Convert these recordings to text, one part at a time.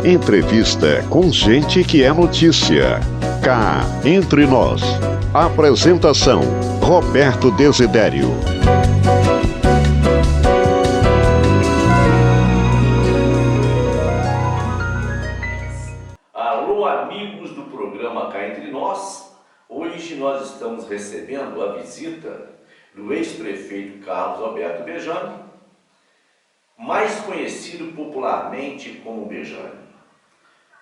Entrevista com gente que é notícia. Cá entre nós. Apresentação: Roberto Desidério. Alô, amigos do programa Cá Entre Nós. Hoje nós estamos recebendo a visita do ex-prefeito Carlos Alberto Bejani, mais conhecido popularmente como Bejani.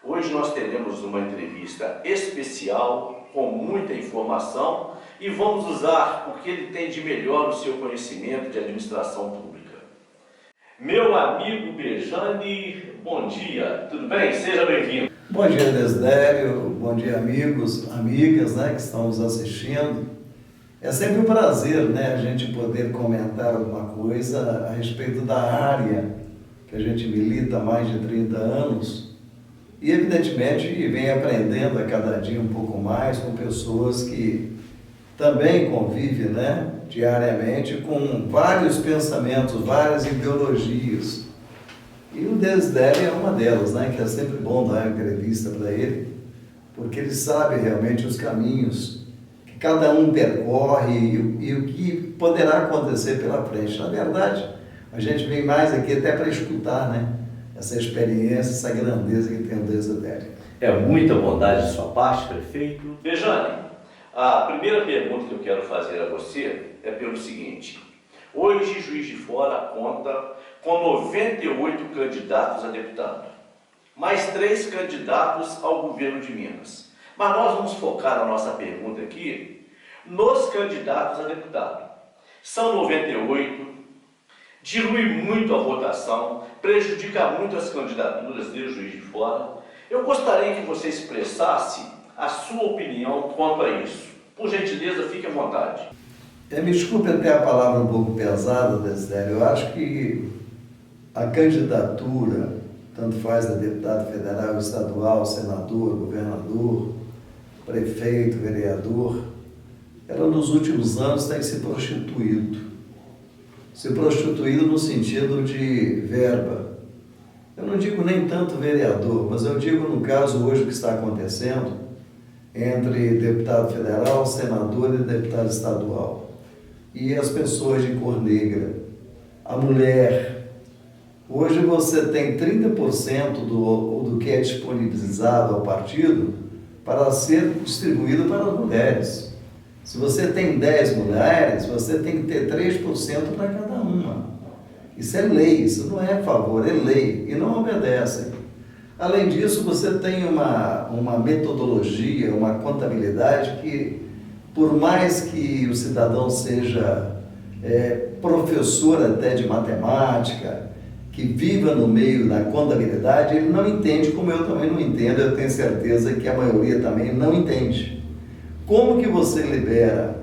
Hoje nós teremos uma entrevista especial, com muita informação, e vamos usar o que ele tem de melhor no seu conhecimento de administração pública. Meu amigo Bejani, bom dia, tudo bem? Seja bem-vindo. Bom dia, Desidério, bom dia, amigos, amigas, que estão nos assistindo. É sempre um prazer, a gente poder comentar alguma coisa a respeito da área que a gente milita há mais de 30 anos e, evidentemente, vem aprendendo a cada dia um pouco mais com pessoas que também convivem, diariamente com vários pensamentos, várias ideologias. E o Desidério é uma delas, que é sempre bom dar uma entrevista para ele, porque ele sabe realmente os caminhos que cada um percorre e o que poderá acontecer pela frente. Na verdade, a gente vem mais aqui até para escutar, essa experiência, essa grandeza que tem o Desidério. É muita bondade de sua parte, prefeito. Bejani, a primeira pergunta que eu quero fazer a você é pelo seguinte: hoje Juiz de Fora conta com 98 candidatos a deputado, mais 3 candidatos ao governo de Minas. Mas nós vamos focar a nossa pergunta aqui nos candidatos a deputado. São 98, dilui muito a votação, prejudica muito as candidaturas de Juiz de Fora. Eu gostaria que você expressasse a sua opinião quanto a isso. Por gentileza, fique à vontade. Me desculpe até a palavra um pouco pesada, Desidério. Eu acho que a candidatura, tanto faz a deputado federal, estadual, senador, governador, prefeito, vereador, ela nos últimos anos tem se prostituído. Se prostituído no sentido de verba. Eu não digo nem tanto vereador, mas eu digo no caso hoje o que está acontecendo entre deputado federal, senador e deputado estadual. E as pessoas de cor negra, a mulher. Hoje você tem 30% do que é disponibilizado ao partido para ser distribuído para as mulheres. Se você tem 10 mulheres, você tem que ter 3% para cada uma. Isso é lei, isso não é favor, é lei, e não obedecem. Além disso, você tem uma metodologia, uma contabilidade que, por mais que o cidadão seja professor até de matemática, que viva no meio da contabilidade, ele não entende, como eu também não entendo, eu tenho certeza que a maioria também não entende. Como que você libera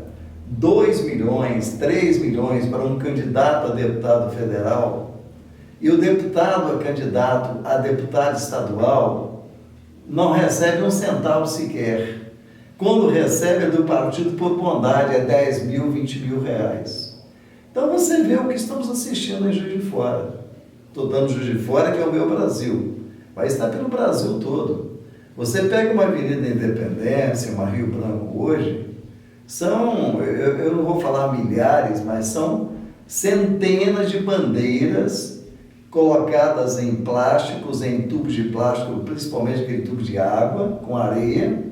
2 milhões, 3 milhões para um candidato a deputado federal e o deputado a candidato a deputado estadual não recebe um centavo sequer? Quando recebe é do partido por bondade, é 10 mil, 20 mil reais. Então você vê o que estamos assistindo em Juiz de Fora. Estou dando Juiz de Fora, que é o meu Brasil, mas está pelo Brasil todo. Você pega uma Avenida Independência, uma Rio Branco hoje, eu não vou falar milhares, mas são centenas de bandeiras colocadas em plásticos, em tubos de plástico, principalmente aquele tubo de água, com areia,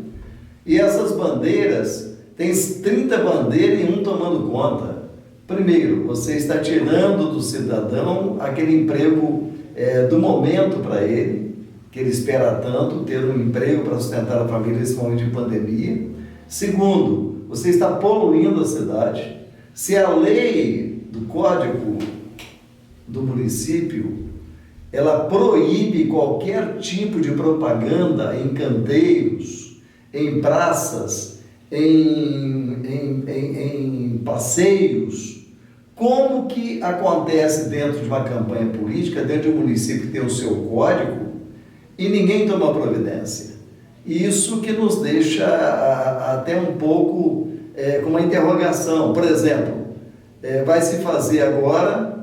e essas bandeiras, tem 30 bandeiras e um tomando conta. Primeiro, você está tirando do cidadão aquele emprego do momento para ele, que ele espera tanto, ter um emprego para sustentar a família nesse momento de pandemia. Segundo, você está poluindo a cidade. Se a lei do Código do município, ela proíbe qualquer tipo de propaganda em canteiros, em praças, em passeios, como que acontece dentro de uma campanha política, dentro de um município que tem o seu código, e ninguém toma providência? Isso que nos deixa até um pouco com uma interrogação. Por exemplo, vai se fazer agora,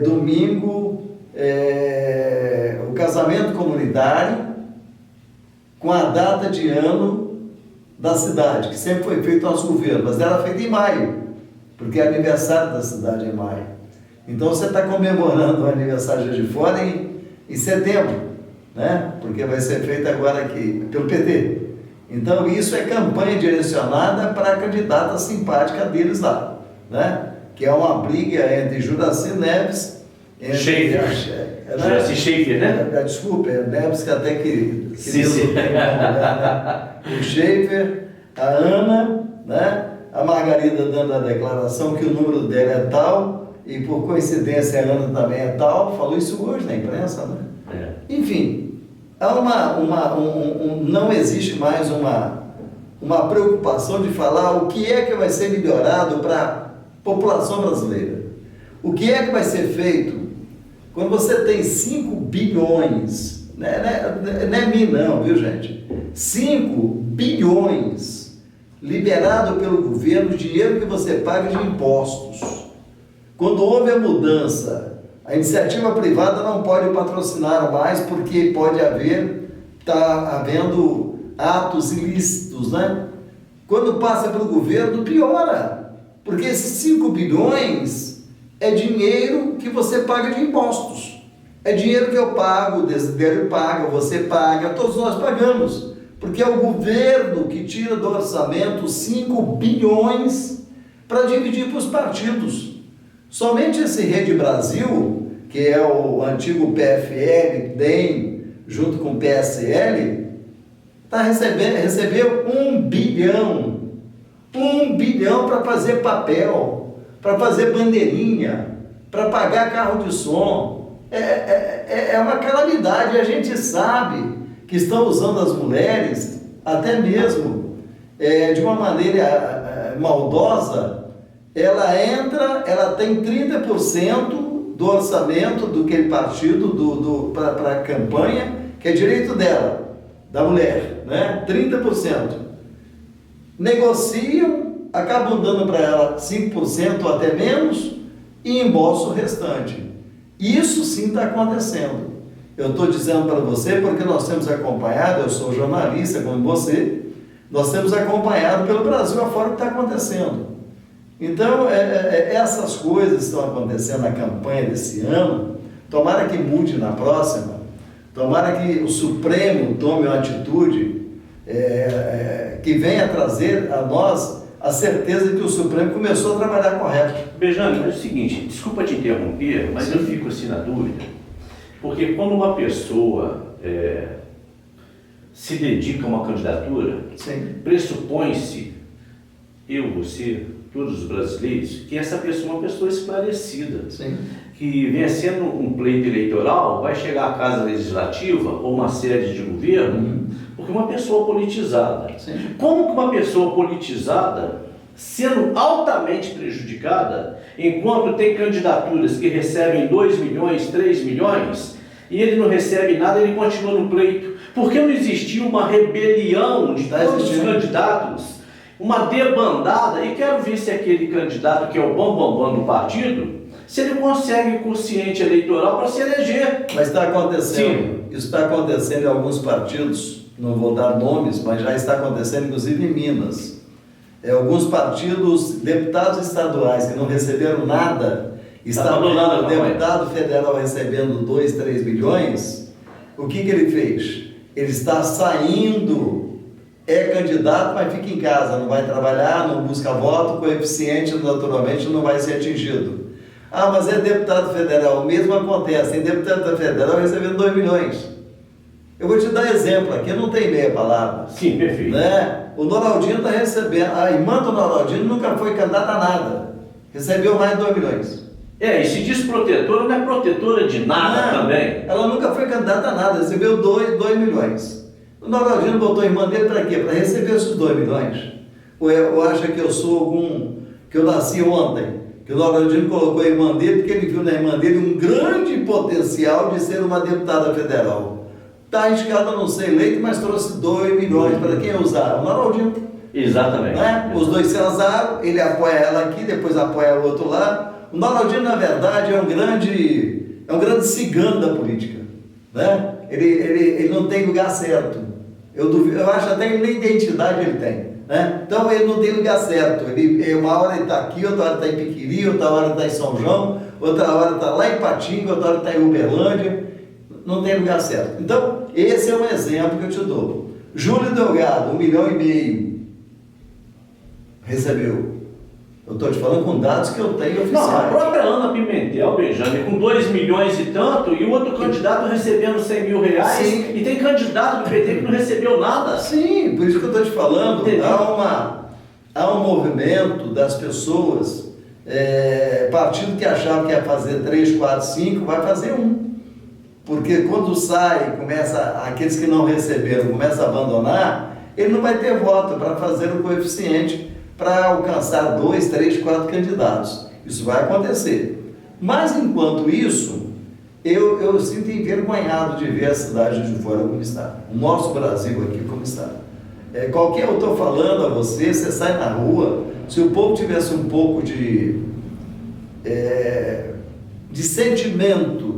domingo, o casamento comunitário com a data de ano da cidade, que sempre foi feito ao nosso governo, mas era feito em maio, porque é aniversário da cidade em maio. Então você está comemorando o aniversário de Juiz de Fora em setembro, né? Porque vai ser feito agora aqui pelo PT. Então isso é campanha direcionada para a candidata simpática deles lá, né? Que é uma briga entre Juraci Neves e Juraci Schaefer, né? Desculpa, é Neves que até que sim. O Schaefer, a Ana, né? A Margarida dando a declaração que o número dela é tal, e por coincidência a Ana também é tal, falou isso hoje na imprensa, né? Enfim, há não existe mais uma preocupação de falar o que é que vai ser melhorado para a população brasileira. O que é que vai ser feito quando você tem 5 bilhões, não é mim não, viu gente? 5 bilhões liberado pelo governo, dinheiro que você paga de impostos. Quando houve a mudança, a iniciativa privada não pode patrocinar mais porque pode está havendo atos ilícitos, né? Quando passa pelo governo, piora, porque esses 5 bilhões é dinheiro que você paga de impostos. É dinheiro que eu pago, o Desidério paga, você paga, todos nós pagamos, porque é o governo que tira do orçamento 5 bilhões para dividir para os partidos. Somente esse Rede Brasil, que é o antigo PFL, DEM, junto com o PSL, recebeu 1 bilhão. 1 bilhão para fazer papel, para fazer bandeirinha, para pagar carro de som. É uma calamidade. A gente sabe que estão usando as mulheres, até mesmo de uma maneira maldosa. Ela tem 30% do orçamento do aquele partido para a campanha, que é direito dela, da mulher, né? 30%. Negociam, acabam dando para ela 5% ou até menos e embolsam o restante. Isso sim está acontecendo. Eu estou dizendo para você porque nós temos acompanhado, eu sou jornalista como você, nós temos acompanhado pelo Brasil afora o que está acontecendo. Então, essas coisas estão acontecendo na campanha desse ano, tomara que mude na próxima, tomara que o Supremo tome uma atitude que venha trazer a nós a certeza de que o Supremo começou a trabalhar correto. Bejane, mas é o seguinte, desculpa te interromper, mas eu fico assim na dúvida, porque quando uma pessoa se dedica a uma candidatura, pressupõe-se, você, todos os brasileiros, que essa pessoa é uma pessoa esclarecida. Sim. Que vencendo um pleito eleitoral, vai chegar à Casa Legislativa ou uma sede de governo, porque uma pessoa politizada. Sim. Como que uma pessoa politizada, sendo altamente prejudicada, enquanto tem candidaturas que recebem 2 milhões, 3 milhões, e ele não recebe nada, ele continua no pleito? Por que não existiu uma rebelião de todos os candidatos? Uma debandada, e quero ver se aquele candidato que é o bambambam do partido, se ele consegue quociente eleitoral para se eleger. Mas está acontecendo, isso está acontecendo em alguns partidos, não vou dar nomes, mas já está acontecendo inclusive em Minas. Alguns partidos, deputados estaduais que não receberam nada, está o deputado federal recebendo 2, 3 milhões, o que ele fez? Ele está saindo, é candidato, mas fica em casa, não vai trabalhar, não busca voto, o coeficiente naturalmente não vai ser atingido. Ah, mas é deputado federal, o mesmo acontece, tem deputado federal recebendo 2 milhões. Eu vou te dar exemplo, aqui não tem meia palavra. Sim, perfeito. Né? O Noraldino está recebendo, a irmã do Noraldino nunca foi candidata a nada, recebeu mais de 2 milhões. E se diz protetora, não é protetora de nada também? Ela nunca foi candidata a nada, recebeu 2 milhões. O Noraldino botou a irmã dele para quê? Para receber esses 2 milhões? Ou acha que eu sou que eu nasci ontem? Que o Noraldino colocou a irmã dele porque ele viu na irmã dele um grande potencial de ser uma deputada federal. Está arriscado a não ser eleito, mas trouxe 2 milhões. Para quem usar? O Noraldino. Exatamente. Né? Os dois se azaram, ele apoia ela aqui, depois apoia o outro lá. O Noraldino, na verdade, é um grande cigano da política. né? Ele não tem lugar certo. Eu acho até que nem identidade ele tem, né? Então ele não tem lugar certo. Uma hora ele está aqui, outra hora está em Piquiri, outra hora está em São João, outra hora está lá em Patinga, outra hora está em Uberlândia. Não tem lugar certo. Então, esse é um exemplo que eu te dou. Júlio Delgado, 1,5 milhão recebeu. Eu estou te falando com dados que eu tenho oficiais. Não, a própria Ana Pimentel, Benjamin, com 2 milhões e tanto, e o outro candidato recebendo 100 mil reais, sim. E tem candidato do PT que não recebeu nada. Sim, por isso que eu estou te falando. Há um movimento das pessoas, partido que achava que ia fazer 3, 4, 5, vai fazer 1. Porque quando sai, aqueles que não receberam começam a abandonar, ele não vai ter voto para fazer o coeficiente para alcançar 2, 3, 4 candidatos. Isso vai acontecer. Mas, enquanto isso, eu sinto envergonhado de ver a cidade de fora como está. O nosso Brasil aqui como está. Eu estou falando a você sai na rua, se o povo tivesse um pouco de sentimento,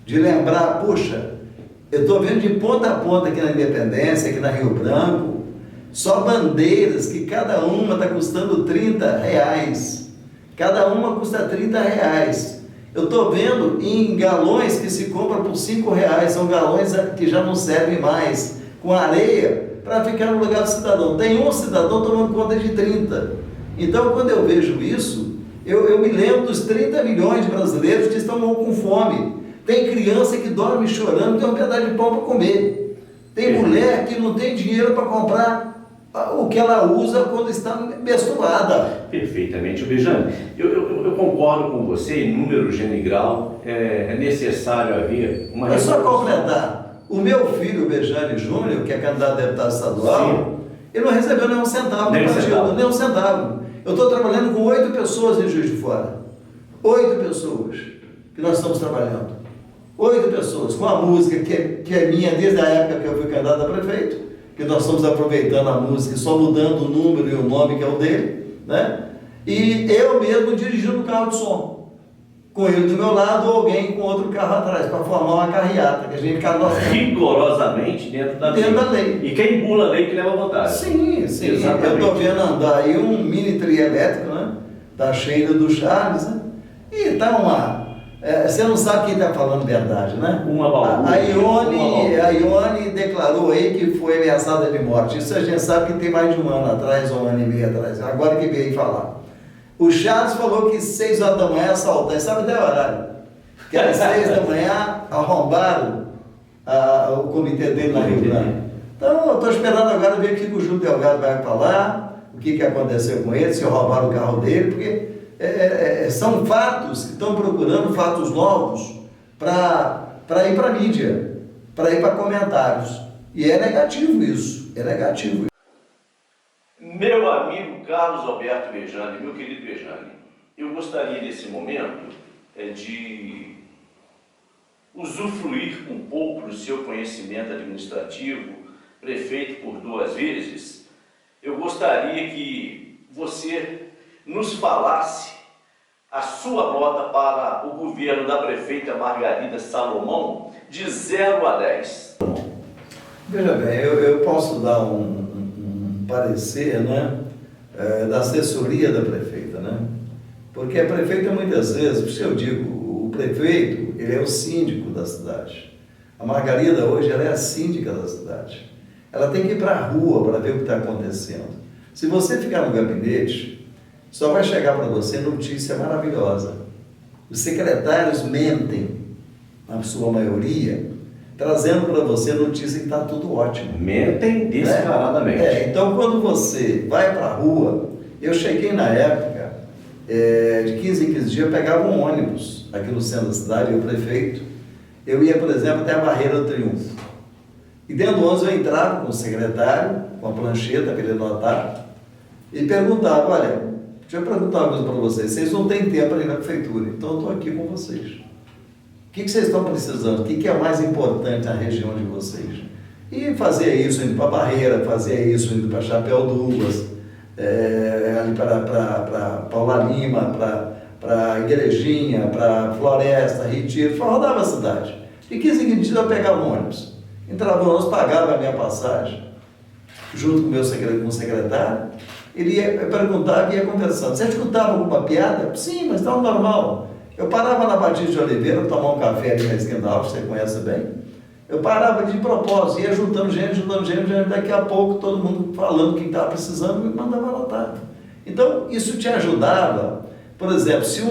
de lembrar, puxa, eu estou vendo de ponta a ponta aqui na Independência, aqui na Rio Branco, só bandeiras que cada uma está custando R$30. Cada uma custa R$30. Eu estou vendo em galões que se compram por R$5. São galões que já não servem mais, com areia, para ficar no lugar do cidadão. Tem um cidadão tomando conta de 30. Então, quando eu vejo isso, eu me lembro dos 30 milhões de brasileiros que estão com fome. Tem criança que dorme chorando, tem um pedaço de pão para comer. Tem mulher que não tem dinheiro para comprar o que ela usa quando está menstruada. Perfeitamente, Benjamin. Eu concordo com você, em número, gênero e grau, é necessário haver uma... É só completar. O meu filho, o Benjamin Júnior, que é candidato a deputado estadual, sim, ele não recebeu nenhum centavo do partido, nenhum centavo. Eu estou trabalhando com 8 pessoas em Juiz de Fora. 8 pessoas que nós estamos trabalhando. 8 pessoas, com a música que é minha desde a época que eu fui candidato a prefeito, que nós estamos aproveitando a música, só mudando o número e o nome que é o dele, né? E eu mesmo dirigindo o carro de som, com ele do meu lado ou alguém com outro carro atrás, para formar uma carreata, que a gente fica rigorosamente dentro da lei. E quem bula a lei que leva a vantagem. Sim, sim. Exatamente. Eu estou vendo andar aí um mini trio elétrico, né? Da Sheila do Charles, né? E está você não sabe quem está falando verdade, né? A Ione declarou aí que foi ameaçada de morte. Isso a gente sabe que tem mais de um ano atrás, ou 1 ano e meio atrás. Agora que veio falar. O Charles falou que 6 horas da manhã assaltaram, sabe até o horário? Que às 6 da manhã arrombaram o comitê dele na Rio Branco. Então eu estou esperando agora ver o que o Júlio Delgado vai falar, o que aconteceu com ele, se roubaram o carro dele, porque são fatos que estão procurando fatos novos para ir para a mídia, para ir para comentários. E é negativo isso, é negativo. Meu amigo Carlos Alberto Benjamin, meu querido Benjamin, eu gostaria nesse momento de usufruir um pouco do seu conhecimento administrativo, prefeito por 2 vezes. Eu gostaria que você nos falasse a sua nota para o governo da prefeita Margarida Salomão de 0 a 10. Veja bem, eu posso dar um parecer, né, da assessoria da prefeita, né? Porque a prefeita muitas vezes, por isso eu digo, o prefeito, ele é o síndico da cidade. A Margarida hoje, ela é a síndica da cidade. Ela tem que ir para a rua para ver o que está acontecendo. Se você ficar no gabinete, só vai chegar para você notícia maravilhosa. Os secretários mentem, na sua maioria, trazendo para você notícia que está tudo ótimo. Mentem descaradamente. Então, quando você vai para a rua, eu cheguei na época, de 15 em 15 dias, eu pegava um ônibus aqui no centro da cidade, o prefeito, eu ia, por exemplo, até a Barreira do Triunfo. E dentro do ônibus eu entrava com o secretário, com a plancheta para ele anotar, e perguntava, olha, deixa eu perguntar uma coisa para vocês não têm tempo para ir na prefeitura, então eu estou aqui com vocês. O que vocês estão precisando? O que é mais importante na região de vocês? E fazia isso indo para Barreira, fazia isso indo para Chapéu Douglas, ali para Paula Lima, para Igrejinha, para Floresta, Retiro, rodava a cidade. De 15 em 15 dias eu pegava um ônibus. Entrava no ônibus, pagava a minha passagem, junto com com o secretário. Ele perguntava e ia conversando. Você escutava alguma piada? Sim, mas estava normal. Eu parava na Batista de Oliveira para tomar um café ali na esquina da Alves, você conhece bem. Eu parava de propósito, ia juntando gente, daqui a pouco todo mundo falando o que estava precisando, me mandava anotar. Então, isso te ajudava. Por exemplo, se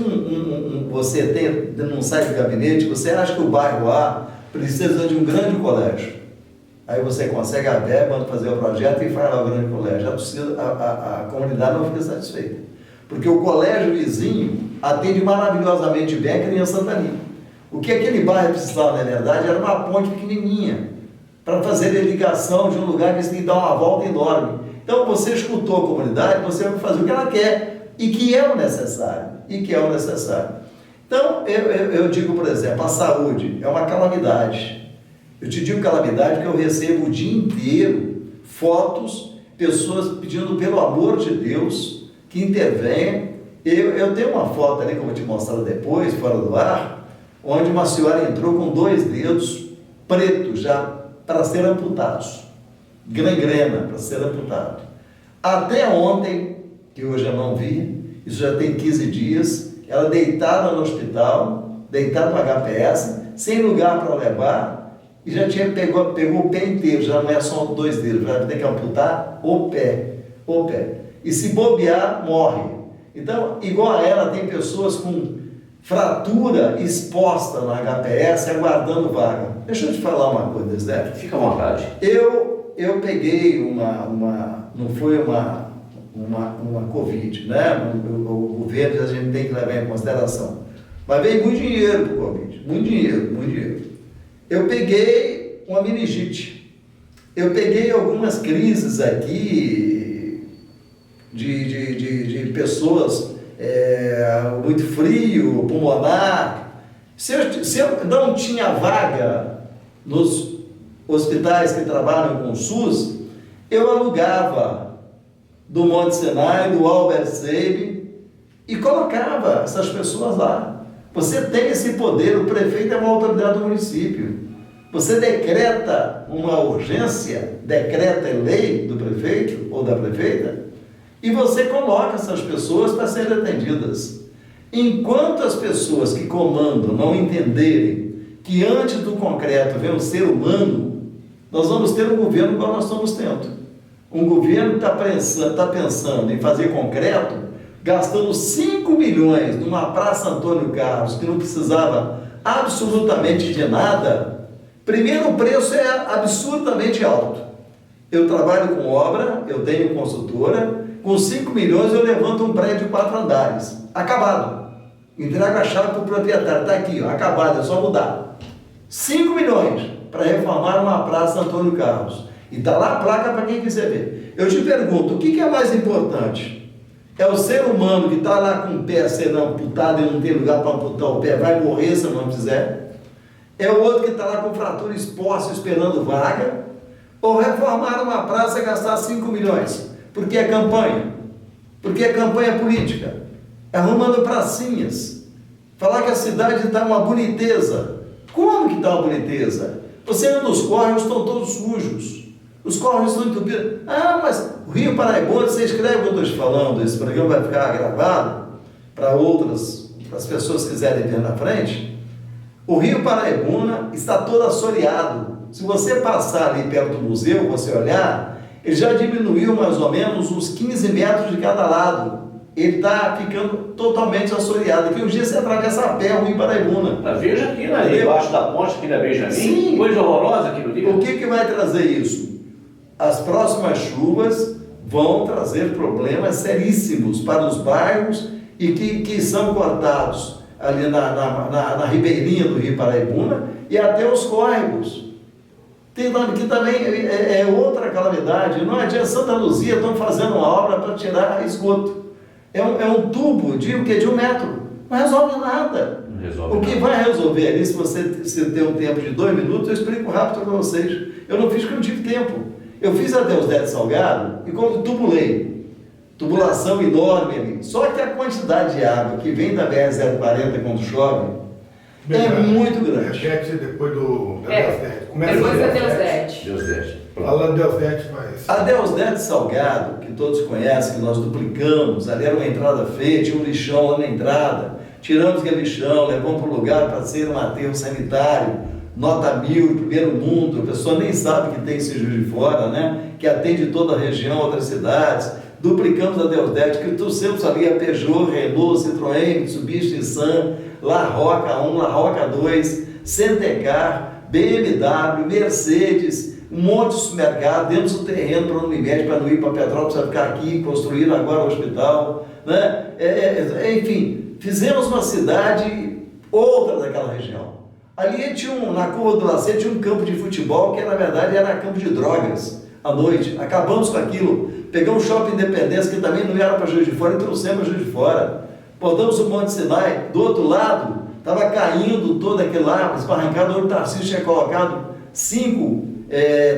você não sai do gabinete, você acha que o bairro A precisa de um grande colégio. Aí você consegue a verba, manda fazer o projeto e faz lá o grande colégio. A comunidade não fica satisfeita. Porque o colégio vizinho atende maravilhosamente bem a criança dali. O que aquele bairro precisava, na verdade, era uma ponte pequenininha para fazer a ligação de um lugar que você tem que dar uma volta enorme. Então, você escutou a comunidade, você vai fazer o que ela quer e que é o necessário. Então, eu digo, por exemplo, a saúde é uma calamidade. Eu te digo calamidade porque eu recebo o dia inteiro fotos, pessoas pedindo pelo amor de Deus que intervenham. Eu tenho uma foto ali que eu vou te mostrar depois, fora do ar, onde uma senhora entrou com 2 dedos pretos já para ser amputados. Gangrena para ser amputado. Até ontem, que hoje eu não vi, isso já tem 15 dias, ela deitada no hospital, deitada no HPS, sem lugar para levar, e já pegou o pé inteiro, já não é só 2 dedos, já tem que amputar o pé. E se bobear, morre. Então, igual a ela, tem pessoas com fratura exposta no HPS, aguardando vaga. Deixa eu te falar uma coisa, Zé. Fica à vontade. Eu peguei não foi uma Covid, né? O governo a gente tem que levar em consideração. Mas veio muito dinheiro para o Covid, muito dinheiro. Eu peguei uma meningite. Eu peguei algumas crises aqui de pessoas muito frio, pulmonar. Se eu não tinha vaga nos hospitais que trabalham com o SUS, eu alugava do Monte Sinai, do Albert Seib e colocava essas pessoas lá. Você tem esse poder, o prefeito é uma autoridade do município. Você decreta uma urgência, decreta lei do prefeito ou da prefeita, e você coloca essas pessoas para serem atendidas. Enquanto as pessoas que comandam não entenderem que antes do concreto vem o ser humano, nós vamos ter um governo igual nós estamos tendo. Um governo que está pensando em fazer concreto, gastando 5 milhões numa Praça Antônio Carlos, que não precisava absolutamente de nada. Primeiro, o preço é absurdamente alto. Eu trabalho com obra, eu tenho consultora, com 5 milhões eu levanto um prédio de 4 andares, acabado. Entrego a chave para o proprietário, está aqui, ó, acabado, é só mudar. 5 milhões para reformar uma Praça Antônio Carlos. E está lá a placa para quem quiser ver. Eu te pergunto, o que é mais importante? É o ser humano que está lá com o pé sendo amputado e não tem lugar para amputar o pé, vai morrer se não fizer? É o outro que está lá com fratura exposta esperando vaga? Ou reformar uma praça e gastar 5 milhões? Porque é campanha. Porque é campanha política. Arrumando pracinhas. Falar que a cidade está uma boniteza. Como que está uma boniteza? Você anda nos córregos, estão todos sujos. Os córregos estão entupidos. Ah, mas o Rio Paraibuna, você escreve o que eu estou te falando, esse programa vai ficar gravado para as pessoas que quiserem ver na frente. O Rio Paraibuna está todo assoreado. Se você passar ali perto do museu, você olhar, ele já diminuiu mais ou menos uns 15 metros de cada lado. Ele está ficando totalmente assoreado. Daqui uns dias você atravessa a pé o Rio Paraibuna. Mas veja aqui, né? Embaixo da ponte, aqui na Benjamin. Sim. Coisa horrorosa aqui no Rio. O que vai trazer isso? As próximas chuvas vão trazer problemas seríssimos para os bairros e que são cortados ali na ribeirinha do Rio Paraibuna e até os córregos. Que também é outra calamidade. Não adianta, Santa Luzia estão fazendo uma obra para tirar esgoto. É um tubo de 1 metro. Não resolve nada. Não resolve o que nada. Vai resolver ali, se ter um tempo de 2 minutos, eu explico rápido para vocês. Eu não fiz porque eu não tive tempo. Eu fiz até os 10 Salgado e quando tubulei. Tubulação enorme ali. Só que a quantidade de água que vem da BR-040 quando chove, É muito grande. Repete depois da Deusdete. Depois da Deusdete. Deusdete. Fala Deusdete, mas... A Deusdete Salgado, que todos conhecem, que nós duplicamos, ali era uma entrada feia, tinha um lixão lá na entrada, tiramos aquele lixão, levamos para o lugar para ser um aterro sanitário, nota 1000, primeiro mundo, a pessoa nem sabe que tem esse Juiz de Fora, né? Que atende toda a região, outras cidades. Duplicamos a Deusdete, que tu sempre sabia Peugeot, Renault, Citroën, Mitsubishi, Nissan, La Rocca 1, La Rocca 2, Centecar, BMW, Mercedes, um monte de supermercado, demos o terreno para a Unimed, para não ir para Petrópolis, para ficar aqui, construíram agora o hospital, né? Enfim, fizemos uma cidade outra daquela região. Ali tinha na Curva do Lacer tinha um campo de futebol que na verdade era campo de drogas à noite. Acabamos com aquilo, pegamos o Shopping Independência, que também não era para Juiz de Fora, e trouxemos Juiz de Fora. Botamos o Monte Sinai, do outro lado, estava caindo todo aquele lá, esbarrancado, onde o Tarcísio tinha colocado 5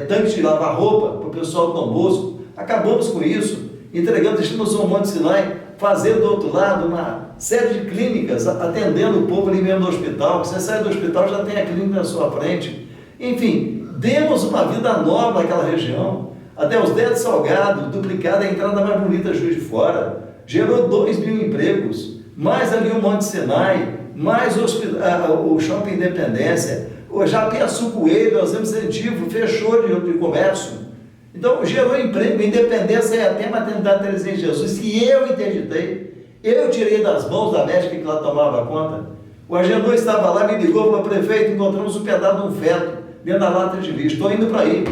tanques de lavar roupa para o pessoal do Dom Bosco. Acabamos com isso, entregamos, deixamos o Monte Sinai, fazer do outro lado uma série de clínicas, atendendo o povo ali mesmo do hospital. Você sai do hospital, já tem a clínica na sua frente. Enfim, demos uma vida nova naquela região. A Deusdete Salgado, duplicada, a entrada mais bonita de Juiz de Fora, gerou 2.000 empregos, mais ali o Monte Sinai, mais o Shopping Independência, o Japiaçu Coelho, o incentivo, fechou de comércio. Então, gerou emprego, Independência é até maternidade Terezinha de Jesus, que eu interditei, eu tirei das mãos da médica que lá tomava conta. O Agenor estava lá, me ligou, falou: prefeito, encontramos um pedaço de um feto dentro da lata de lixo, estou indo para aí.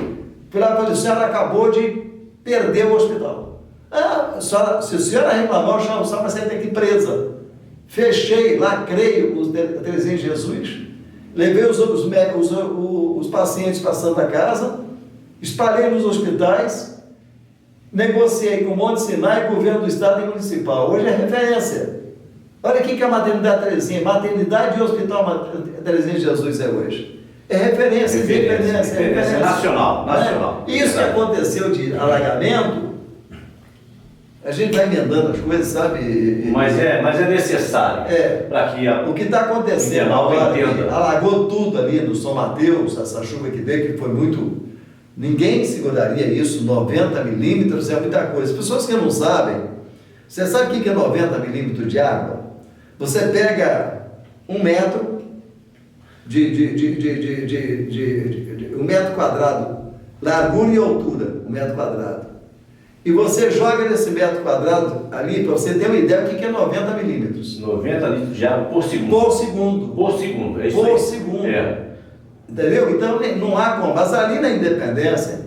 Fui lá e falei: a senhora acabou de perder o hospital. Se a senhora reclamar, o chão vai sair daqui presa. Fechei, lacrei os Terezinha de Jesus, levei os pacientes para a Santa Casa, espalhei nos hospitais, negociei com o Monte Sinai, governo do estado e municipal. Hoje é referência. Olha aqui que é a maternidade Terezinha, maternidade e hospital Terezinha de Jesus é hoje. É referência. Nacional. Isso que aconteceu de alagamento, a gente vai emendando as coisas, sabe? Mas é necessário para que o que está acontecendo agora, alagou tudo ali no São Mateus, essa chuva que veio, que foi muito... Ninguém seguraria isso, 90 milímetros é muita coisa. As pessoas que não sabem, você sabe o que é 90 milímetros de água? Você pega 1 metro de 1 metro quadrado, largura e altura, 1 metro quadrado. E você joga nesse metro quadrado ali, para você ter uma ideia do que é 90 milímetros. 90 litros de água por segundo. Por segundo, é isso aí. Por segundo. Entendeu? Então não há como. Mas ali na Independência,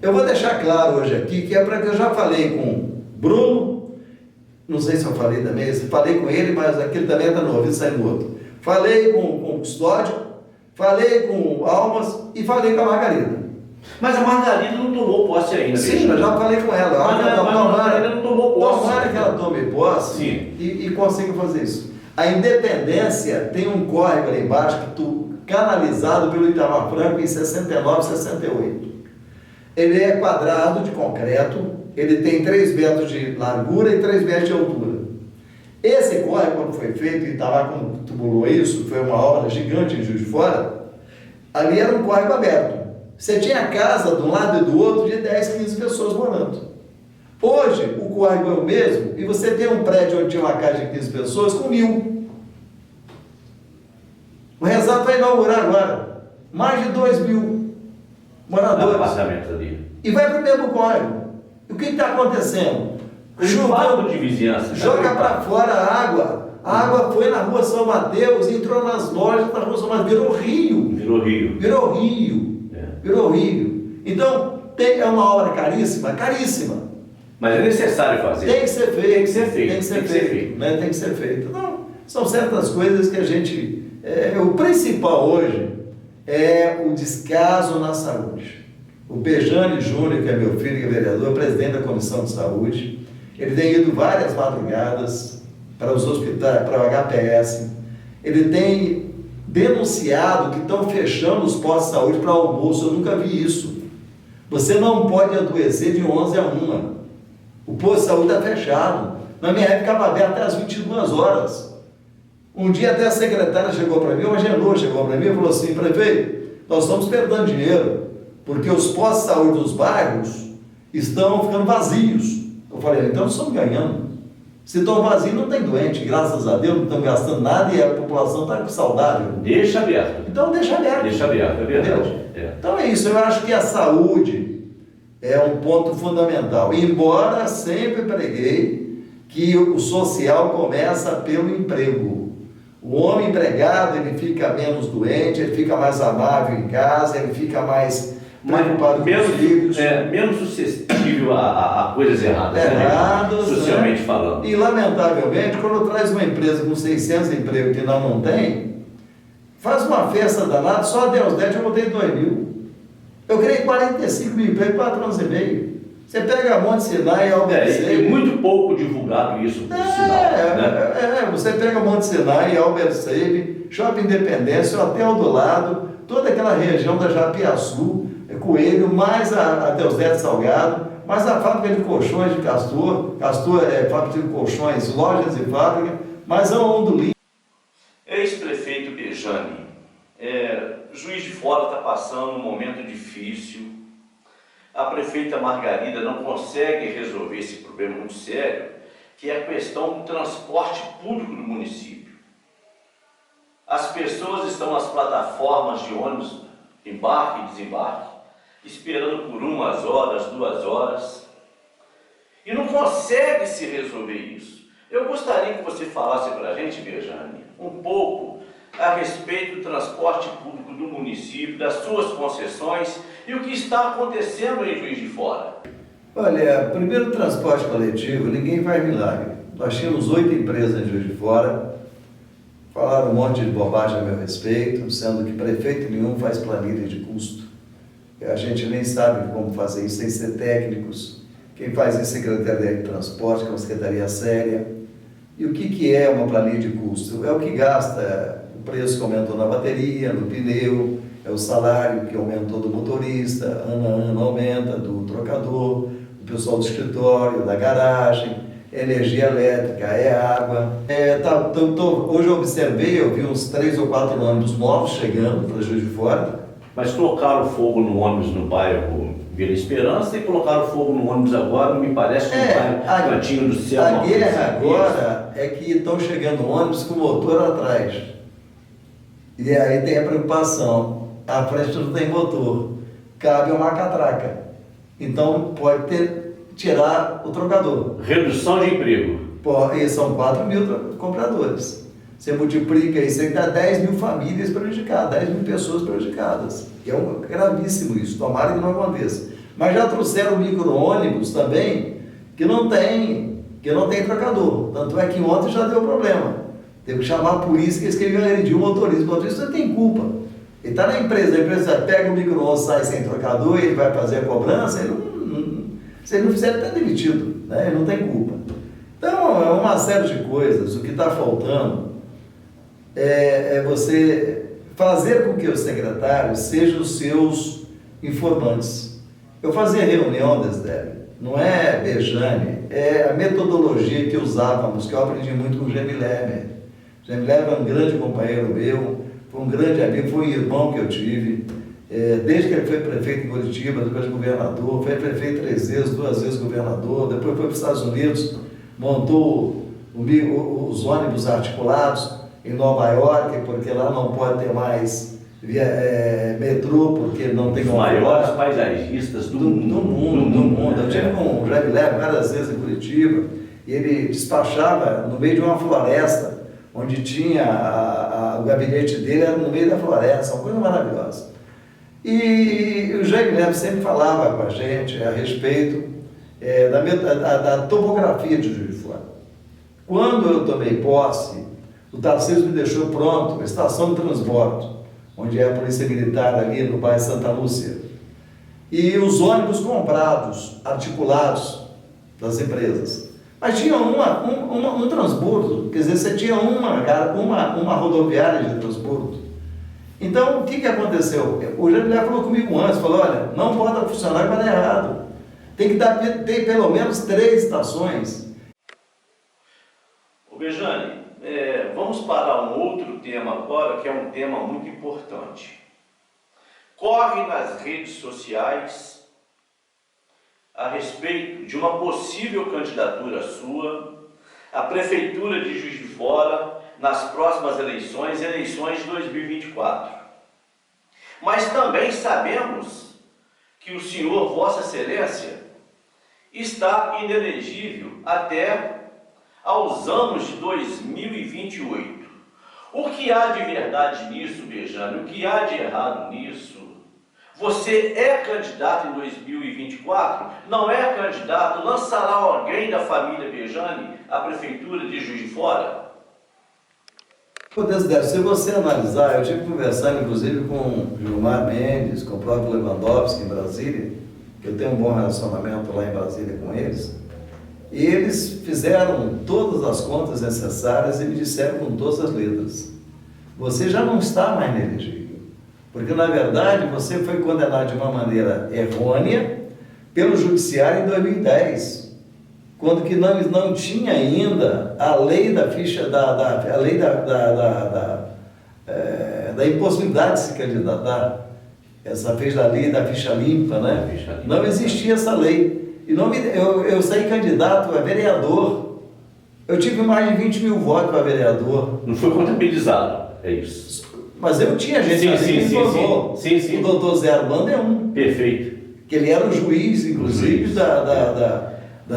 eu vou deixar claro hoje aqui, que é para que eu já falei com Bruno, não sei se eu falei também, falei com ele, mas aquele também está no ouvido, sai no outro. Falei com o Custódio, falei com o Almas e falei com a Margarida. Mas a Margarida não tomou posse ainda. Sim, eu já falei com ela. A Margarida não tomou posse. Tomara que ela tome posse e consiga fazer isso. A Independência tem um córrego ali embaixo canalizado pelo Itamar Franco em 69, 68. Ele é quadrado de concreto, ele tem 3 metros de largura e 3 metros de altura. Esse córrego, quando foi feito, o Itamar tubulou isso, foi uma obra gigante em Juiz de Fora, ali era um córrego aberto. Você tinha casa de um lado e do outro de 10, 15 pessoas morando. Hoje, o córrego é o mesmo e você tem um prédio onde tinha uma casa de 15 pessoas com 1.000. O Resato vai inaugurar agora. Mais de 2.000 moradores. Apartamento ali. E vai para o mesmo córrego. E o que está acontecendo? Chuva de vizinhança. Joga para fora a água. A água foi na rua São Mateus, entrou nas lojas da rua São Mateus, virou rio. Virou rio. Então, é uma obra caríssima. Mas é necessário fazer. Tem que ser feito. Não, são certas coisas que a gente... o principal hoje é o descaso na saúde. O Bejane Júnior, que é meu filho, que é vereador, presidente da Comissão de Saúde, ele tem ido várias madrugadas para os hospitais, para o HPS. Ele tem denunciado que estão fechando os postos de saúde para almoço. Eu nunca vi isso. Você não pode adoecer de 11 a 1. O posto de saúde está fechado. Na minha época, estava aberto até às 22 horas. Um dia até a secretária chegou para mim, o Agenor chegou para mim e falou assim: prefeito, nós estamos perdendo dinheiro, porque os postos de saúde dos bairros estão ficando vazios. Eu falei: então nós estamos ganhando. Se estão vazios, não tem doente, graças a Deus, não estão gastando nada e a população está saudável. Deixa aberto. Então deixa aberto. Deixa aberto, é verdade. É. Então é isso, eu acho que a saúde é um ponto fundamental. Embora sempre preguei que o social começa pelo emprego. O homem empregado, ele fica menos doente, ele fica mais amável em casa, ele fica mais preocupado com os filhos. Menos suscetível a coisas erradas, Errados, socialmente né? falando. E, lamentavelmente, quando traz uma empresa com 600 empregos que não tem, faz uma festa danada, só a Deus 10 eu botei 2 mil. Eu criei 45 mil empregos, 4 anos e meio. Você pega Monte Sinai e Albercei. E muito pouco divulgado isso, por sinal. Né? Você pega Monte Sinai, Albercei, Shopping Independência, o hotel do lado, toda aquela região da Japiaçu, Coelho, mais a Deus 10 Salgado, mais a fábrica de colchões de Castor é fábrica de colchões, lojas e fábrica, mais a Ondulim. Ex-prefeito Bejane, Juiz de Fora está passando um momento difícil. A prefeita Margarida não consegue resolver esse problema muito sério, que é a questão do transporte público do município. As pessoas estão nas plataformas de ônibus, embarque e desembarque, esperando por 1 hora, 2 horas, e não consegue se resolver isso. Eu gostaria que você falasse para a gente, Bejane, um pouco a respeito do transporte público do município, das suas concessões e o que está acontecendo em Juiz de Fora. Olha, primeiro, transporte coletivo, ninguém faz milagre. Nós tínhamos 8 empresas em Juiz de Fora, falaram um monte de bobagem a meu respeito, sendo que prefeito nenhum faz planilha de custo. A gente nem sabe como fazer isso sem ser técnicos. Quem faz isso é a Secretaria de Transporte, que é uma secretaria séria. E o que é uma planilha de custo? É o que gasta, o preço que aumentou na bateria, no pneu, é o salário que aumentou do motorista, ano a ano aumenta, do trocador, do pessoal do escritório, da garagem, é energia elétrica, é água. Hoje eu observei, eu vi uns 3 ou 4 ônibus novos chegando para Juiz de Fora. Mas colocaram fogo no ônibus no bairro Vila Esperança e colocaram fogo no ônibus agora, me parece que no bairro Cantinho do Céu. A guerra agora é que estão chegando ônibus com motor atrás. E aí tem a preocupação, à frente não tem motor, cabe uma catraca. Então pode tirar o trocador. Redução de emprego. E são 4 mil compradores. Você multiplica isso, aí dá 10 mil famílias prejudicadas, 10 mil pessoas prejudicadas. E é gravíssimo isso, tomara que não aconteça. Mas já trouxeram micro-ônibus também, que não tem trocador. Tanto é que ontem já deu problema. Teve que chamar a polícia, que eles queriam agredir o motorista. O motorista não tem culpa. Ele está na empresa, a empresa pega o micro-ônibus, sai sem trocador, ele vai fazer a cobrança, se ele não fizer, ele está demitido, né? Ele não tem culpa. Então, é uma série de coisas. O que está faltando é você fazer com que os secretários sejam os seus informantes. Eu fazia reunião, Desidério, não é Bejane, é a metodologia que usávamos, que eu aprendi muito com o Gemilemer. O Gemilemer é um grande companheiro meu, foi um grande amigo, foi um irmão que eu tive, desde que ele foi prefeito em Curitiba, depois governador, foi prefeito 3 vezes, 2 vezes governador, depois foi para os Estados Unidos, montou os ônibus articulados em Nova York, porque lá não pode ter mais metrô, porque não tem... Os maiores paisagistas do mundo. Eu tive com o Jaime Leve várias vezes em Curitiba, e ele despachava no meio de uma floresta, onde tinha o gabinete dele, era no meio da floresta, uma coisa maravilhosa. E o Jaime Leve sempre falava com a gente a respeito da topografia de Juiz de Fora. Quando eu tomei posse, o Tarcísio me deixou pronto a estação de transbordo, onde é a Polícia Militar ali no bairro Santa Lúcia. E os ônibus comprados, articulados das empresas. Mas tinha um transbordo, quer dizer, você tinha uma rodoviária de transbordo. Então, o que aconteceu? O Jaime falou comigo antes, falou, olha, não pode funcionar para dar errado. Tem que ter pelo menos 3 estações. Ô Bejane, vamos para um outro tema agora, que é um tema muito importante. Corre nas redes sociais a respeito de uma possível candidatura sua à Prefeitura de Juiz de Fora nas próximas eleições de 2024. Mas também sabemos que o senhor, Vossa Excelência, está inelegível até aos anos de 2028. O que há de verdade nisso, Bejane? O que há de errado nisso? Você é candidato em 2024? Não é candidato? Lançará alguém da família Bejane à Prefeitura de Juiz de Fora? Se você analisar, eu tive conversando inclusive com o Gilmar Mendes, com o próprio Lewandowski em Brasília, que eu tenho um bom relacionamento lá em Brasília com eles, e eles fizeram todas as contas necessárias e me disseram com todas as letras: você já não está mais inelegível, porque na verdade você foi condenado de uma maneira errônea pelo judiciário em 2010, quando que não tinha ainda a lei da ficha, a lei da impossibilidade de se candidatar. Essa fez da lei da ficha limpa, né? Não existia essa lei. E eu saí candidato a vereador. Eu tive mais de 20 mil votos para vereador. Não foi contabilizado, é isso. Mas eu tinha gente que me informou. Sim. O doutor Zé Armando é um. Perfeito. Que ele era o juiz, inclusive,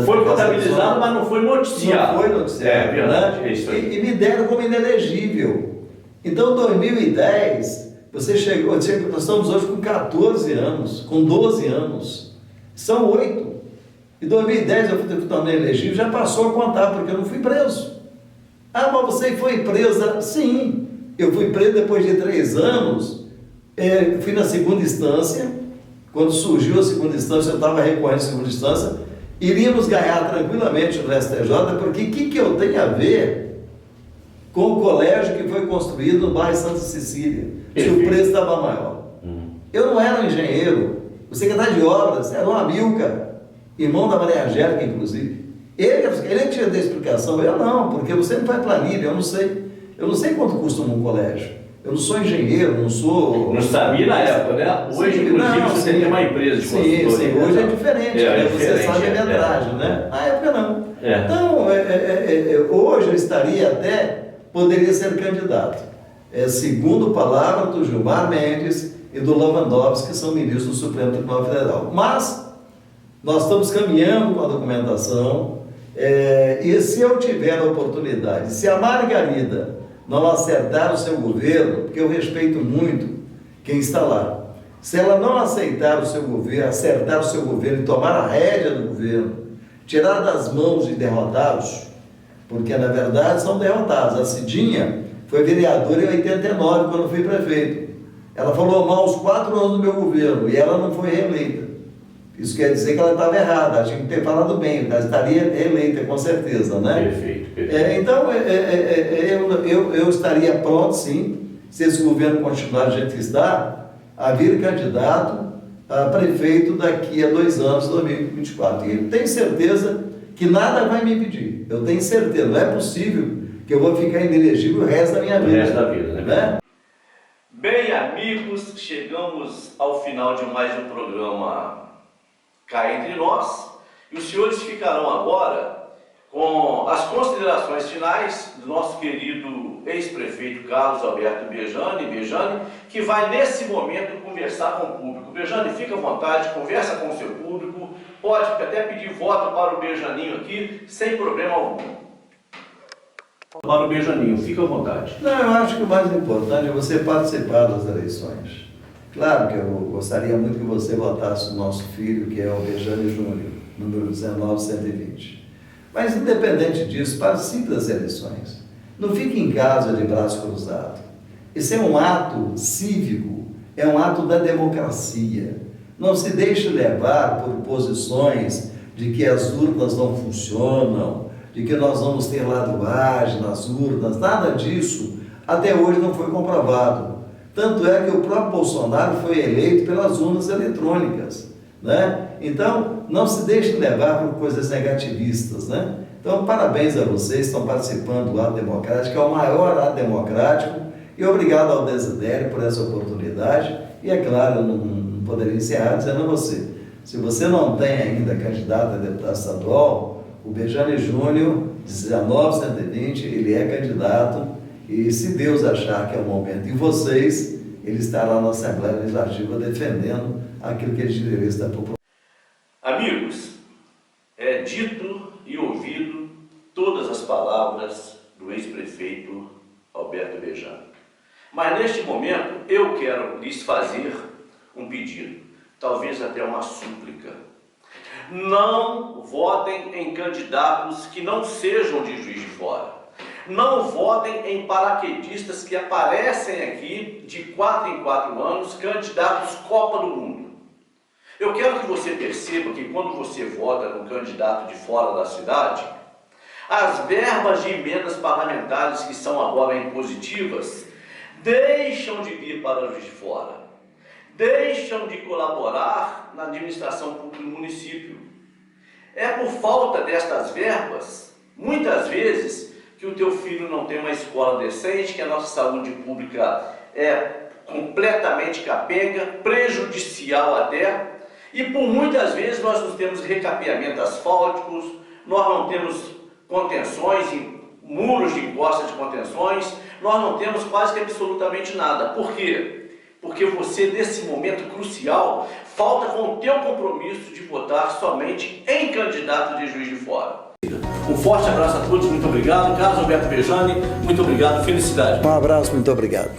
foi contabilizado, mas não foi noticiado. Não foi noticiado. É verdade, né? É isso aí. E me deram como inelegível. Então, 2010, você chegou, nós estamos hoje com 14 anos, com 12 anos. São 8. Em 2010 eu fui tornei elegível, já passou a contar, porque eu não fui preso. Ah, mas você foi presa? Sim, eu fui preso depois de 3 anos, fui na segunda instância. Quando surgiu a segunda instância, eu estava recorrendo à segunda instância, iríamos ganhar tranquilamente no STJ, porque o que eu tenho a ver com o colégio que foi construído no bairro Santa Cecília, se o preço estava maior? Eu não era um engenheiro, o secretário de obras era um Amilcar, irmão da Maria Angélica, inclusive. Ele tinha de explicação, eu não, porque você não faz planilha, eu não sei quanto custa um colégio. Eu não sou engenheiro, não sou... Não sabia na época, né? Hoje, inclusive, você tem uma empresa de consultoria. Sim, hoje é diferente, né? Você sabe a metragem, né? Na época não. Então, hoje eu estaria poderia ser candidato. Segundo palavra do Gilmar Mendes e do Lewandowski, que são ministros do Supremo Tribunal Federal. Mas, nós estamos caminhando com a documentação, e se eu tiver a oportunidade, se a Margarida não acertar o seu governo, porque eu respeito muito quem está lá, se ela não aceitar o seu governo, acertar o seu governo e tomar a rédea do governo, tirar das mãos de derrotados, porque na verdade são derrotados. A Cidinha foi vereadora em 89, quando eu fui prefeito. Ela falou mal os 4 anos do meu governo e ela não foi reeleita. Isso quer dizer que ela estava errada, tinha que ter falado bem, ela estaria eleita, com certeza, né? Perfeito. Então, eu estaria pronto, sim, se esse governo continuar do jeito que está, a vir candidato a prefeito daqui a 2 anos, 2024. E tenho certeza que nada vai me impedir. Eu tenho certeza, não é possível que eu vou ficar inelegível o resto da minha vida. O resto da vida, né? Bem, amigos, chegamos ao final de mais um programa Cá Entre Nós, e os senhores ficarão agora com as considerações finais do nosso querido ex-prefeito Carlos Alberto Bejane, que vai nesse momento conversar com o público. Bejane, fica à vontade, conversa com o seu público, pode até pedir voto para o Bejaninho aqui, sem problema algum. Para o Bejaninho, fica à vontade. Não, eu acho que o mais importante é você participar das eleições. Claro que eu gostaria muito que você votasse no nosso filho, que é o Bejane Júnior, número 19120. Mas, independente disso, participe das eleições. Não fique em casa de braço cruzado. Esse é um ato cívico, é um ato da democracia. Não se deixe levar por posições de que as urnas não funcionam, de que nós vamos ter ladruagem nas urnas, nada disso até hoje não foi comprovado. Tanto é que o próprio Bolsonaro foi eleito pelas urnas eletrônicas, né? Então, não se deixe levar por coisas negativistas, né? Então, parabéns a vocês, estão participando do ato democrático, é o maior ato democrático, e obrigado ao Desidério por essa oportunidade. E é claro, eu não poderia encerrar dizendo a você, se você não tem ainda candidato a deputado estadual, o Bejane Júnior, 19120, ele é candidato, e se Deus achar que é o momento, e vocês, ele estará na Assembleia Legislativa defendendo aquilo que é de direito da população. Amigos, é dito e ouvido todas as palavras do ex-prefeito Alberto Bejane. Mas neste momento eu quero lhes fazer um pedido, talvez até uma súplica. Não votem em candidatos que não sejam de Juiz de Fora. Não votem em paraquedistas que aparecem aqui de 4 em 4 anos, candidatos Copa do Mundo. Eu quero que você perceba que quando você vota num candidato de fora da cidade, as verbas de emendas parlamentares que são agora impositivas deixam de vir para Juiz de Fora, deixam de colaborar na administração pública do município. É por falta destas verbas, muitas vezes, que o teu filho não tem uma escola decente, que a nossa saúde pública é completamente capenga, prejudicial até, e por muitas vezes nós não temos recapeamento asfálticos, nós não temos contenções, muros de encosta de contenções, nós não temos quase que absolutamente nada. Por quê? Porque você, nesse momento crucial, falta com o teu compromisso de votar somente em candidato de Juiz de Fora. Um forte abraço a todos, muito obrigado. Carlos Alberto Bejane, muito obrigado, felicidade. Um abraço, muito obrigado.